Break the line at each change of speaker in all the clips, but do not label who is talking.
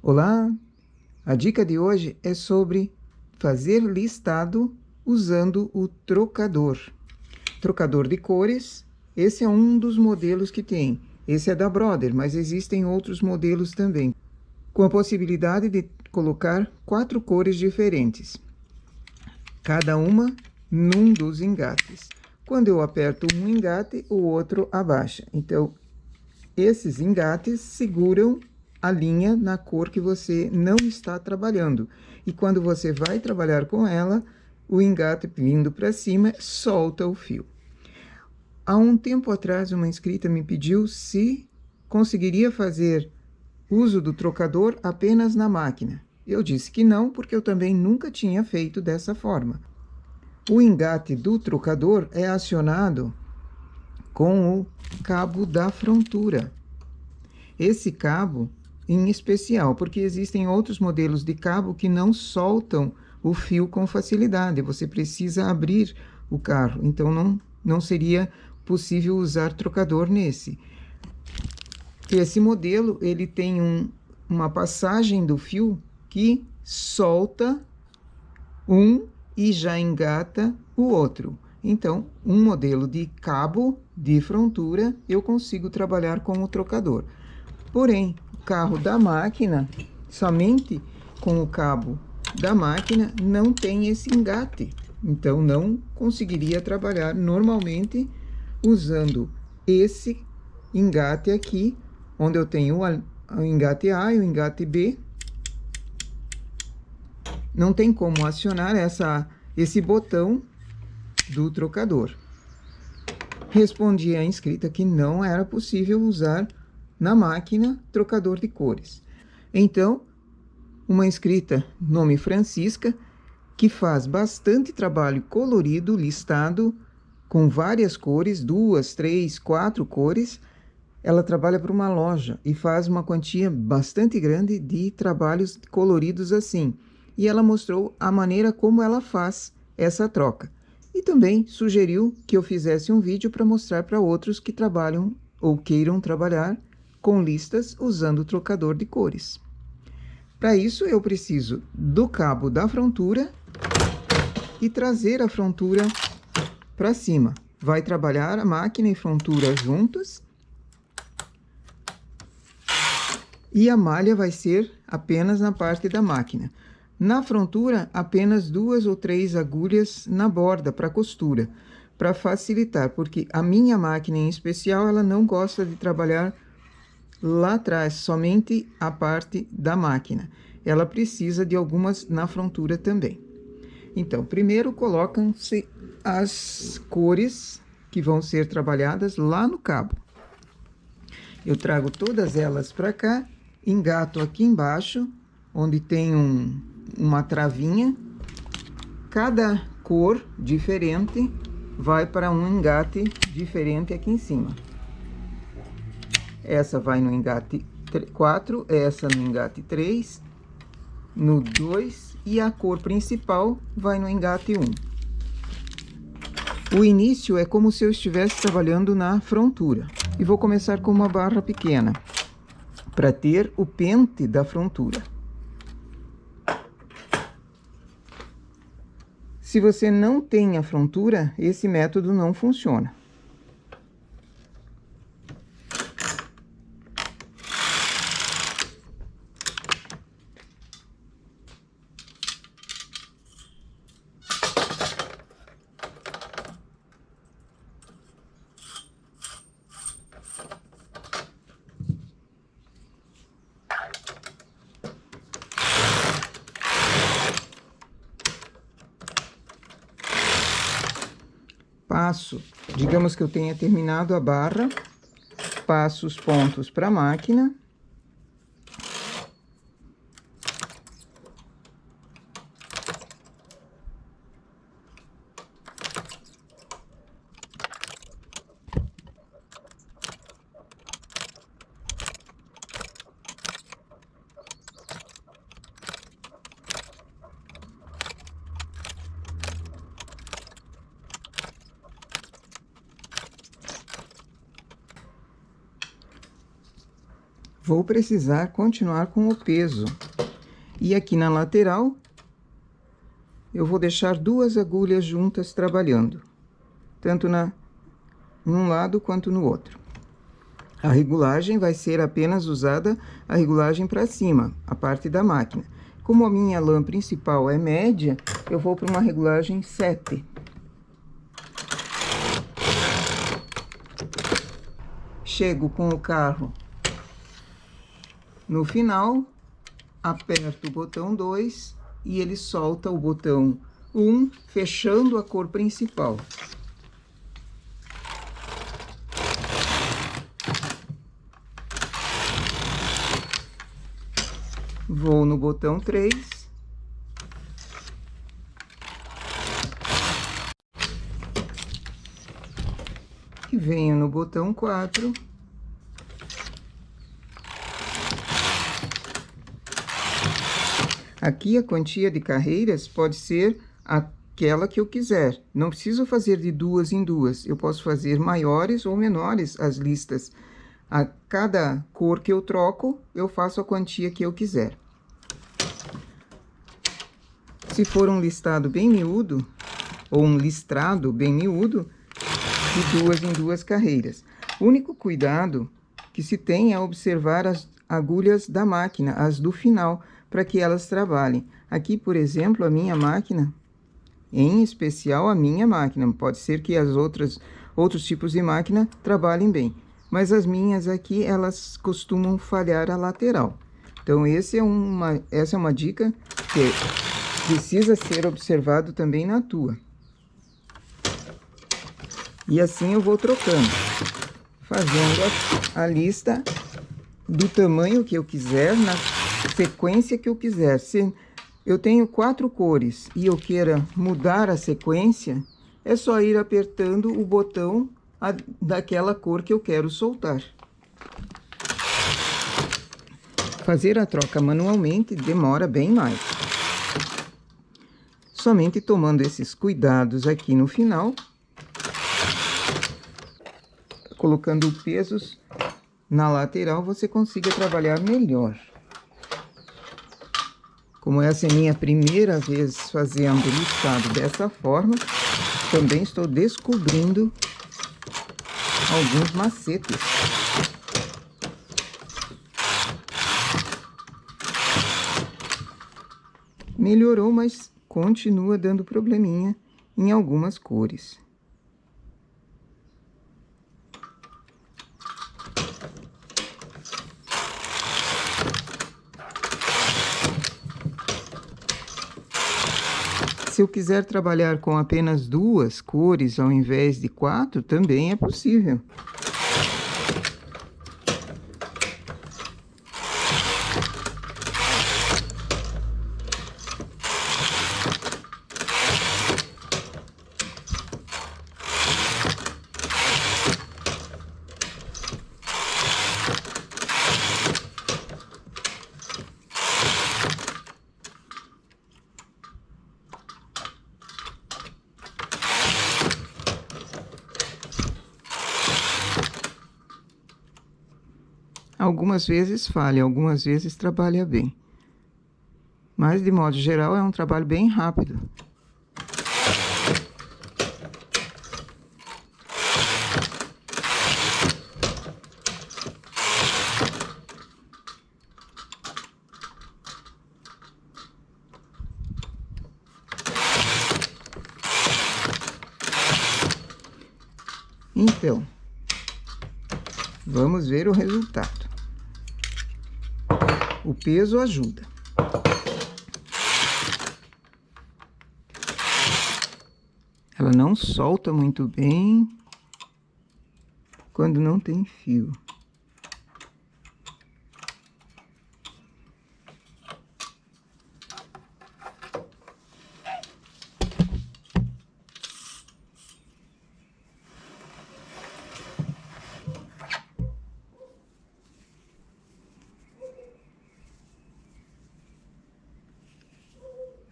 Olá! A dica de hoje é sobre fazer listado usando o trocador. Trocador de cores, esse é um dos modelos que tem. Esse é da Brother, mas existem outros modelos também, com a possibilidade de colocar 4 cores diferentes, cada uma num dos engates. Quando eu aperto um engate, o outro abaixa. Então, esses engates seguram a linha na cor que você não está trabalhando. E quando você vai trabalhar com ela, o engate vindo para cima solta o fio. Há um tempo atrás, uma inscrita me pediu se conseguiria fazer uso do trocador apenas na máquina. Eu disse que não, porque eu também nunca tinha feito dessa forma. O engate do trocador é acionado com o cabo da frontura. Esse cabo em especial, porque existem outros modelos de cabo que não soltam o fio com facilidade. Você precisa abrir o carro, então não seria possível usar trocador nesse. Esse modelo, ele tem uma passagem do fio que solta um e já engata o outro. Então, um modelo de cabo de frontura, eu consigo trabalhar com o trocador. Porém, o carro da máquina, somente com o cabo da máquina, não tem esse engate. Então, não conseguiria trabalhar normalmente usando esse engate aqui, onde eu tenho o engate A e o engate B. Não tem como acionar esse botão do trocador. Respondi à inscrita que não era possível usar na máquina trocador de cores. Então, uma inscrita, nome Francisca, que faz bastante trabalho colorido, listado, com várias cores, 2, 3, 4 cores. Ela trabalha para uma loja e faz uma quantia bastante grande de trabalhos coloridos assim. E ela mostrou a maneira como ela faz essa troca. E também sugeriu que eu fizesse um vídeo para mostrar para outros que trabalham ou queiram trabalhar com listas usando o trocador de cores. Para isso, eu preciso do cabo da frontura e trazer a frontura para cima. Vai trabalhar a máquina e frontura juntos. E a malha vai ser apenas na parte da máquina. Na frontura, apenas 2 ou 3 agulhas na borda para costura, para facilitar, porque a minha máquina em especial, ela não gosta de trabalhar lá atrás, somente a parte da máquina. Ela precisa de algumas na frontura também. Então, primeiro colocam-se as cores que vão ser trabalhadas lá no cabo. Eu trago todas elas para cá, engato aqui embaixo, onde tem uma travinha. Cada cor diferente vai para um engate diferente aqui em cima. Essa vai no engate 4, essa no engate 3, no 2 e a cor principal vai no engate 1. O início é como se eu estivesse trabalhando na frontura. E vou começar com uma barra pequena, para ter o pente da frontura. Se você não tem a frontura, esse método não funciona. Passo, digamos que eu tenha terminado a barra, passo os pontos para a máquina. vou precisar continuar com o peso. E aqui na lateral, eu vou deixar 2 agulhas juntas trabalhando, tanto num lado quanto no outro. A regulagem vai ser apenas usada a regulagem para cima, a parte da máquina. Como a minha lã principal é média, eu vou para uma regulagem 7. Chego com o carro no final, aperto o botão 2 e ele solta o botão 1, fechando a cor principal. Vou no botão 3. E venho no botão 4. Aqui a quantia de carreiras pode ser aquela que eu quiser. Não preciso fazer de 2 em 2. Eu posso fazer maiores ou menores as listas. A cada cor que eu troco, eu faço a quantia que eu quiser. Se for um listado bem miúdo, ou um listrado bem miúdo, de 2 em 2 carreiras. O único cuidado que se tem é observar as agulhas da máquina, as do final, para que elas trabalhem. Aqui, por exemplo, a minha máquina, em especial a minha máquina, pode ser que outros tipos de máquina trabalhem bem, mas as minhas aqui, elas costumam falhar a lateral. Então, essa é uma dica que precisa ser observado também na tua. E assim eu vou trocando, fazendo a lista do tamanho que eu quiser, na sequência que eu quiser. Se eu tenho 4 cores e eu queira mudar a sequência, é só ir apertando o botão daquela cor que eu quero soltar. Fazer a troca manualmente demora bem mais. Somente tomando esses cuidados aqui no final, colocando pesos na lateral, você consiga trabalhar melhor. Como essa é minha primeira vez fazendo listado dessa forma, também estou descobrindo alguns macetes. Melhorou, mas continua dando probleminha em algumas cores. Se eu quiser trabalhar com apenas 2 cores ao invés de 4, também é possível. Algumas vezes falha, algumas vezes trabalha bem. Mas, de modo geral, é um trabalho bem rápido. Então, vamos ver o resultado. O peso ajuda. Ela não solta muito bem quando não tem fio.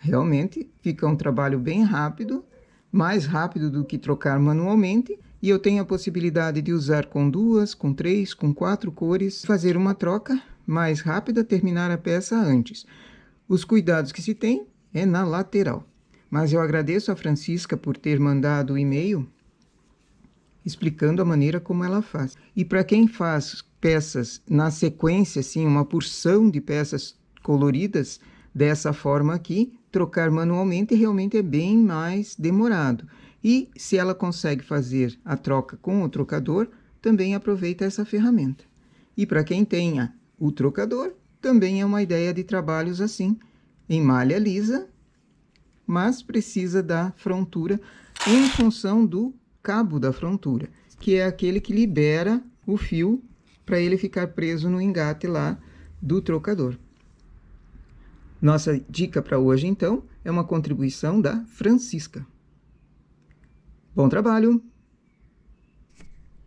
Realmente fica um trabalho bem rápido, mais rápido do que trocar manualmente, E eu tenho a possibilidade de usar com 2, com 3, com 4 cores, fazer uma troca mais rápida, terminar a peça antes. Os cuidados que se tem é na lateral. Mas eu agradeço a Francisca por ter mandado o e-mail explicando a maneira como ela faz. E para quem faz peças na sequência, assim, uma porção de peças coloridas, dessa forma aqui, trocar manualmente realmente é bem mais demorado. E se ela consegue fazer a troca com o trocador, também aproveita essa ferramenta. E para quem tenha o trocador, também é uma ideia de trabalhos assim, em malha lisa, mas precisa da frontura em função do cabo da frontura, que é aquele que libera o fio para ele ficar preso no engate lá do trocador. Nossa dica para hoje, então, é uma contribuição da Francisca. Bom trabalho!